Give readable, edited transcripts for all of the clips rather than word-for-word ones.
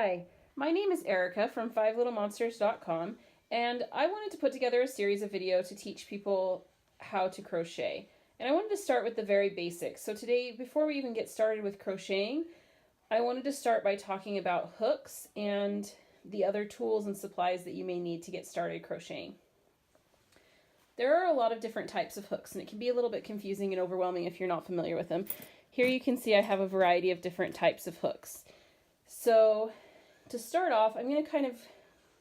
Hi, my name is Erica from 5littlemonsters.com, and I wanted to put together a series of videos to teach people how to crochet. And I wanted to start with the very basics. So today, before we even get started with crocheting, I wanted to start by talking about hooks and the other tools and supplies that you may need to get started crocheting. There are a lot of different types of hooks, and it can be a little bit confusing and overwhelming if you're not familiar with them. Here you can see I have a variety of different types of hooks. So to start off, I'm going to kind of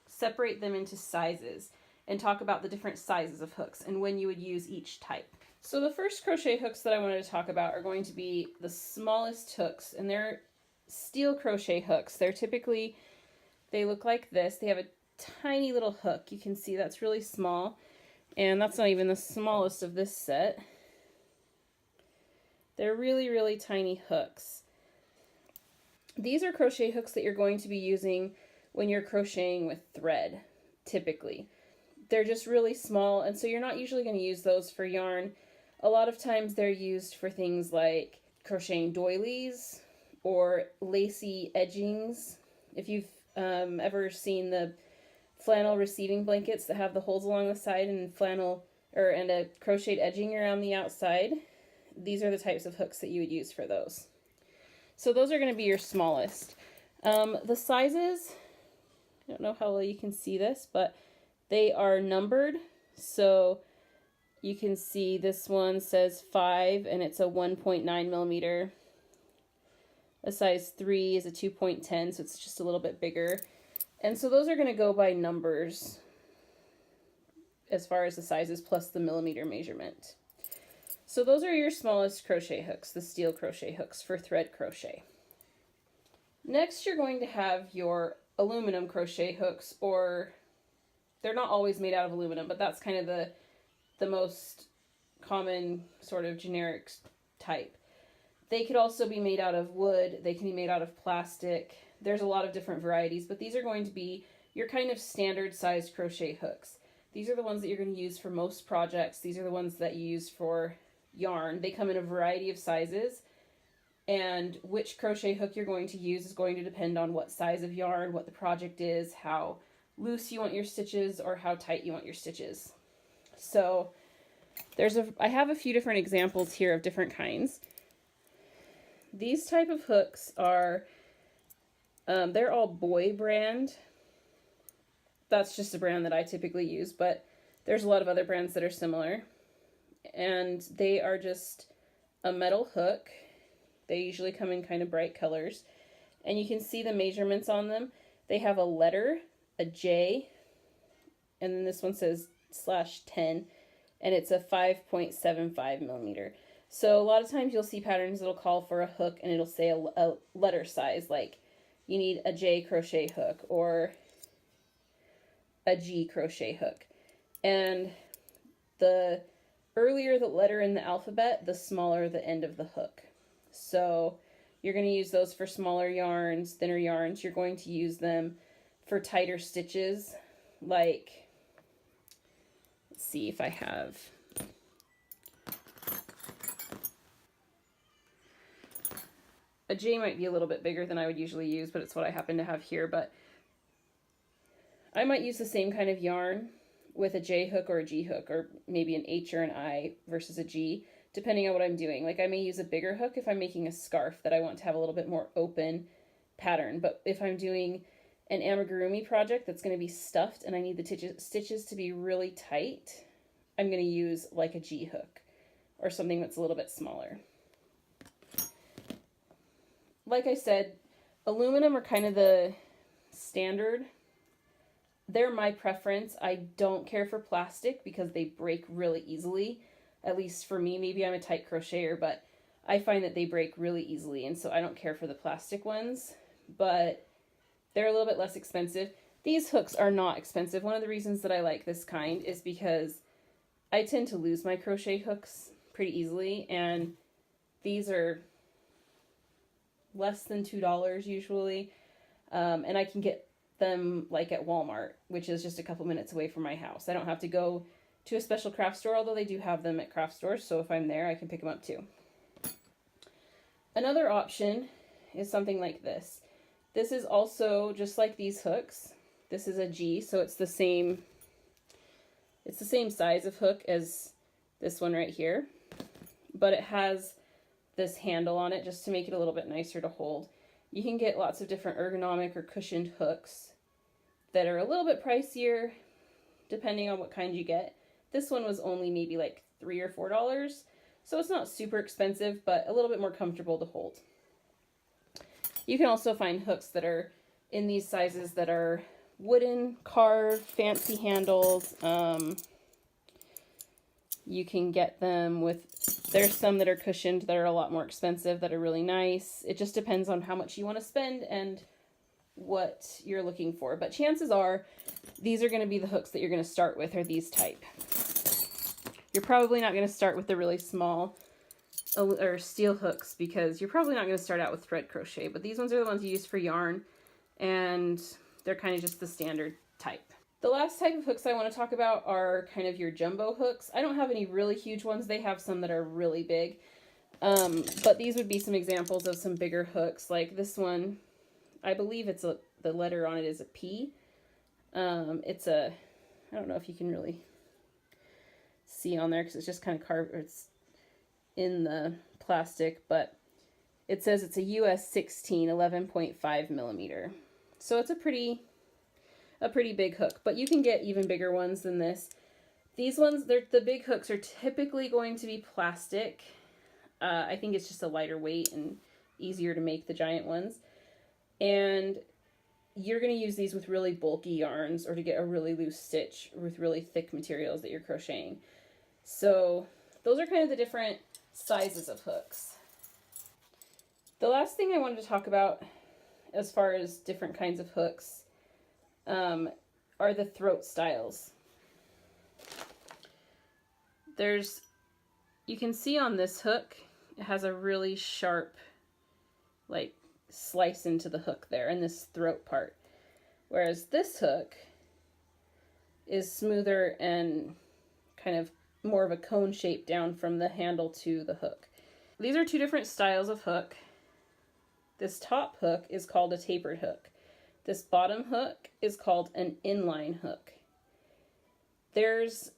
separate them into sizes and talk about the different sizes of hooks and when you would use each type. So the first crochet hooks that I wanted to talk about are going to be the smallest hooks, and they're steel crochet hooks. They look like this. They have a tiny little hook. You can see that's really small, and that's not even the smallest of this set. They're really, really tiny hooks. These are crochet hooks that you're going to be using when you're crocheting with thread, typically. They're just really small, and so you're not usually going to use those for yarn. A lot of times they're used for things like crocheting doilies or lacy edgings. If you've ever seen the flannel receiving blankets that have the holes along the side and and a crocheted edging around the outside, these are the types of hooks that you would use for those. So those are going to be your smallest. The sizes, I don't know how well you can see this, but they are numbered. So you can see this one says 5 and it's a 1.9 millimeter. A size 3 is a 2.10, so it's just a little bit bigger. And so those are going to go by numbers as far as the sizes plus the millimeter measurement. So those are your smallest crochet hooks, the steel crochet hooks for thread crochet. Next, you're going to have your aluminum crochet hooks, or they're not always made out of aluminum, but that's kind of the most common sort of generic type. They could also be made out of wood. They can be made out of plastic. There's a lot of different varieties, but these are going to be your kind of standard sized crochet hooks. These are the ones that you're going to use for most projects. These are the ones that you use for yarn. They come in a variety of sizes, and which crochet hook you're going to use is going to depend on what size of yarn, what the project is, how loose you want your stitches, or how tight you want your stitches. So I have a few different examples here of different kinds. These type of hooks are, they're all Boy brand. That's just a brand that I typically use, but there's a lot of other brands that are similar. And they are just a metal hook. They usually come in kind of bright colors. And you can see the measurements on them. They have a letter, a J, and then this one says /10, and it's a 5.75 millimeter. So a lot of times you'll see patterns that'll call for a hook and it'll say a letter size, like you need a J crochet hook or a G crochet hook. And the earlier the letter in the alphabet, the smaller the end of the hook. So you're going to use those for smaller yarns, thinner yarns. You're going to use them for tighter stitches, like, let's see if I have. A J might be a little bit bigger than I would usually use, but it's what I happen to have here. But I might use the same kind of yarn with a J hook or a G hook, or maybe an H or an I versus a G, depending on what I'm doing. Like I may use a bigger hook if I'm making a scarf that I want to have a little bit more open pattern. But if I'm doing an amigurumi project that's going to be stuffed and I need the stitches to be really tight, I'm going to use like a G hook or something that's a little bit smaller. Like I said, aluminum are kind of the standard. They're my preference. I don't care for plastic because they break really easily. At least for me, maybe I'm a tight crocheter, but I find that they break really easily, and so I don't care for the plastic ones, but they're a little bit less expensive. These hooks are not expensive. One of the reasons that I like this kind is because I tend to lose my crochet hooks pretty easily, and these are less than $2 usually, and I can get them like at Walmart, which is just a couple minutes away from my house. I don't have to go to a special craft store, although they do have them at craft stores, so if I'm there, I can pick them up too. Another option is something like this. This is also just like these hooks. This is a G, so it's the same size of hook as this one right here, but it has this handle on it just to make it a little bit nicer to hold. You can get lots of different ergonomic or cushioned hooks that are a little bit pricier depending on what kind you get. This one was only maybe like $3 or $4, so it's not super expensive, but a little bit more comfortable to hold. You can also find hooks that are in these sizes that are wooden, carved, fancy handles. You can get them with, there's some that are cushioned that are a lot more expensive that are really nice. It just depends on how much you want to spend and what you're looking for. But chances are these are going to be the hooks that you're going to start with, are these type. You're probably not going to start with the really small or steel hooks because you're probably not going to start out with thread crochet, but these ones are the ones you use for yarn, and they're kind of just the standard type. The last type of hooks I want to talk about are kind of your jumbo hooks. I don't have any really huge ones. They have some that are really big, but these would be some examples of some bigger hooks. Like this one, I believe it's the letter on it is a P. It's a, I don't know if you can really see on there because it's just kind of carved, or it's in the plastic, but it says it's a US 16 11.5 millimeter. So it's a pretty big hook, but you can get even bigger ones than this. These ones, the big hooks are typically going to be plastic. I think it's just a lighter weight and easier to make the giant ones. And you're going to use these with really bulky yarns or to get a really loose stitch with really thick materials that you're crocheting. So those are kind of the different sizes of hooks. The last thing I wanted to talk about as far as different kinds of hooks are the throat styles. You can see on this hook, it has a really sharp, like, slice into the hook there in this throat part. Whereas this hook is smoother and kind of more of a cone shape down from the handle to the hook. These are two different styles of hook. This top hook is called a tapered hook. This bottom hook is called an inline hook. There's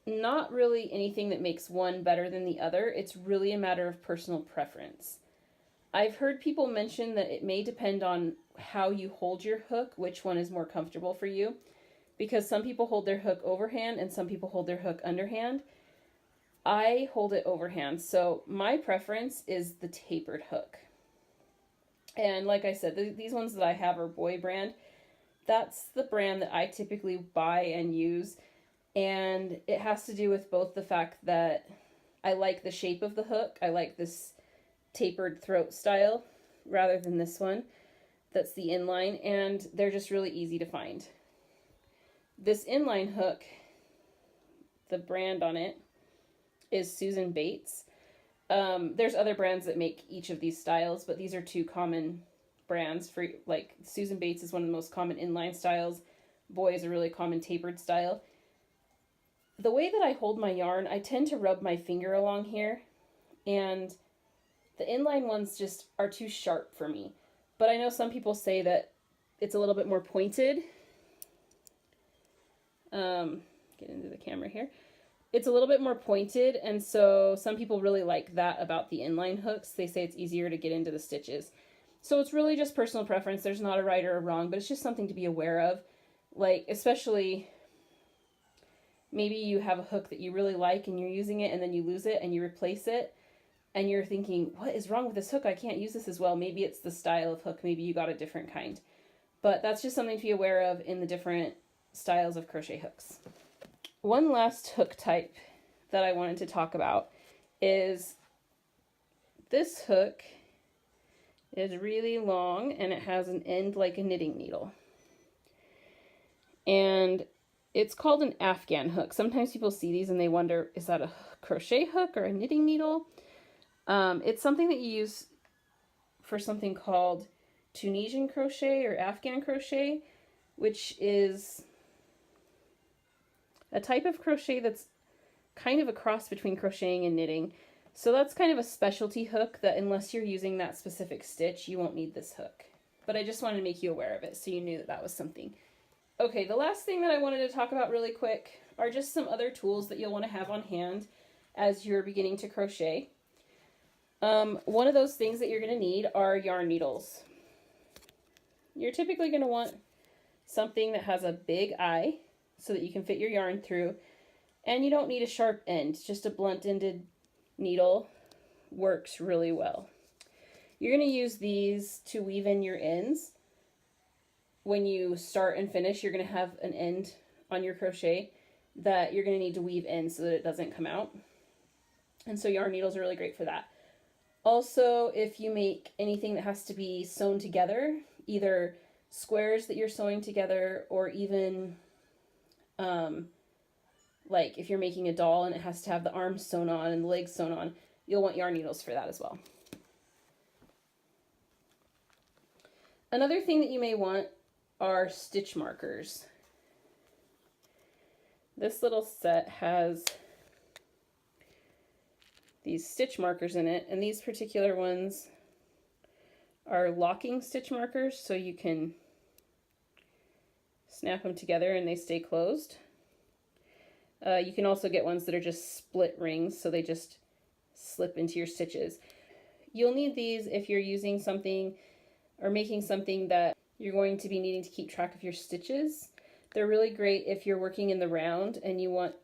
not really anything that makes one better than the other. It's really a matter of personal preference. I've heard people mention that it may depend on how you hold your hook, which one is more comfortable for you, because some people hold their hook overhand and some people hold their hook underhand. I hold it overhand, so my preference is the tapered hook. And like I said, these ones that I have are Boy brand. That's the brand that I typically buy and use. And it has to do with both the fact that I like the shape of the hook. I like this tapered throat style rather than this one. That's the inline. And they're just really easy to find. This inline hook, the brand on it is Susan Bates. There's other brands that make each of these styles, but these are two common brands. For like Susan Bates is one of the most common inline styles. Boy is a really common tapered style. The way that I hold my yarn, I tend to rub my finger along here, and the inline ones just are too sharp for me. But I know some people say that it's a little bit more pointed. Get into the camera here. It's a little bit more pointed, and so some people really like that about the inline hooks. They say it's easier to get into the stitches. So it's really just personal preference. There's not a right or a wrong, but it's just something to be aware of. Like, especially maybe you have a hook that you really like and you're using it and then you lose it and you replace it and you're thinking, what is wrong with this hook? I can't use this as well. Maybe it's the style of hook. Maybe you got a different kind. But that's just something to be aware of in the different styles of crochet hooks. One last hook type that I wanted to talk about is this hook is really long and it has an end like a knitting needle. And it's called an Afghan hook. Sometimes people see these and they wonder, is that a crochet hook or a knitting needle? It's something that you use for something called Tunisian crochet or Afghan crochet, which is a type of crochet that's kind of a cross between crocheting and knitting. So that's kind of a specialty hook that unless you're using that specific stitch, you won't need this hook. but I just wanted to make you aware of it so you knew that that was something. Okay, the last thing that I wanted to talk about really quick are just some other tools that you'll want to have on hand as you're beginning to crochet. One of those things that you're going to need are yarn needles. You're typically going to want something that has a big eye so that you can fit your yarn through, and you don't need a sharp end. Just a blunt-ended needle works really well. You're going to use these to weave in your ends. When you start and finish, you're going to have an end on your crochet that you're going to need to weave in so that it doesn't come out. And so yarn needles are really great for that. Also, if you make anything that has to be sewn together, either squares that you're sewing together or even like if you're making a doll and it has to have the arms sewn on and the legs sewn on, you'll want yarn needles for that as well. Another thing that you may want are stitch markers. This little set has these stitch markers in it, and these particular ones are locking stitch markers, so you can snap them together and they stay closed. You can also get ones that are just split rings, so they just slip into your stitches. You'll need these if you're using something or making something that you're going to be needing to keep track of your stitches. They're really great if you're working in the round and you want,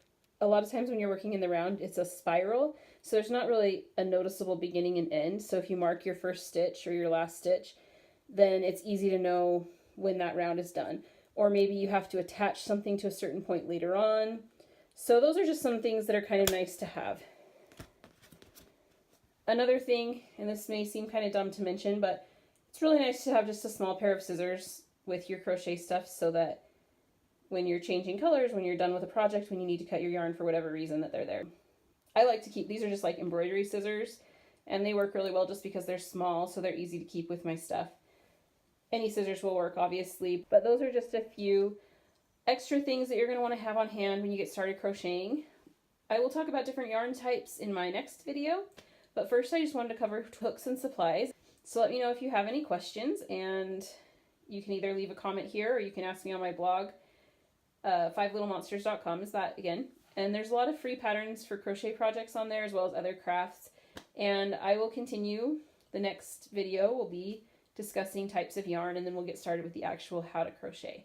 a lot of times when you're working in the round, it's a spiral, so there's not really a noticeable beginning and end. So if you mark your first stitch or your last stitch, then it's easy to know when that round is done. Or maybe you have to attach something to a certain point later on. So those are just some things that are kind of nice to have. Another thing, and this may seem kind of dumb to mention, but it's really nice to have just a small pair of scissors with your crochet stuff so that when you're changing colors, when you're done with a project, when you need to cut your yarn for whatever reason, that they're there. I like to keep, these are just like embroidery scissors, and they work really well just because they're small, so they're easy to keep with my stuff. Any scissors will work, obviously, but those are just a few extra things that you're going to want to have on hand when you get started crocheting. I will talk about different yarn types in my next video, but first I just wanted to cover hooks and supplies. So let me know if you have any questions, and you can either leave a comment here or you can ask me on my blog. 5littlemonsters.com is that again. And there's a lot of free patterns for crochet projects on there as well as other crafts. And I will continue. The next video will be discussing types of yarn, and then we'll get started with the actual how to crochet.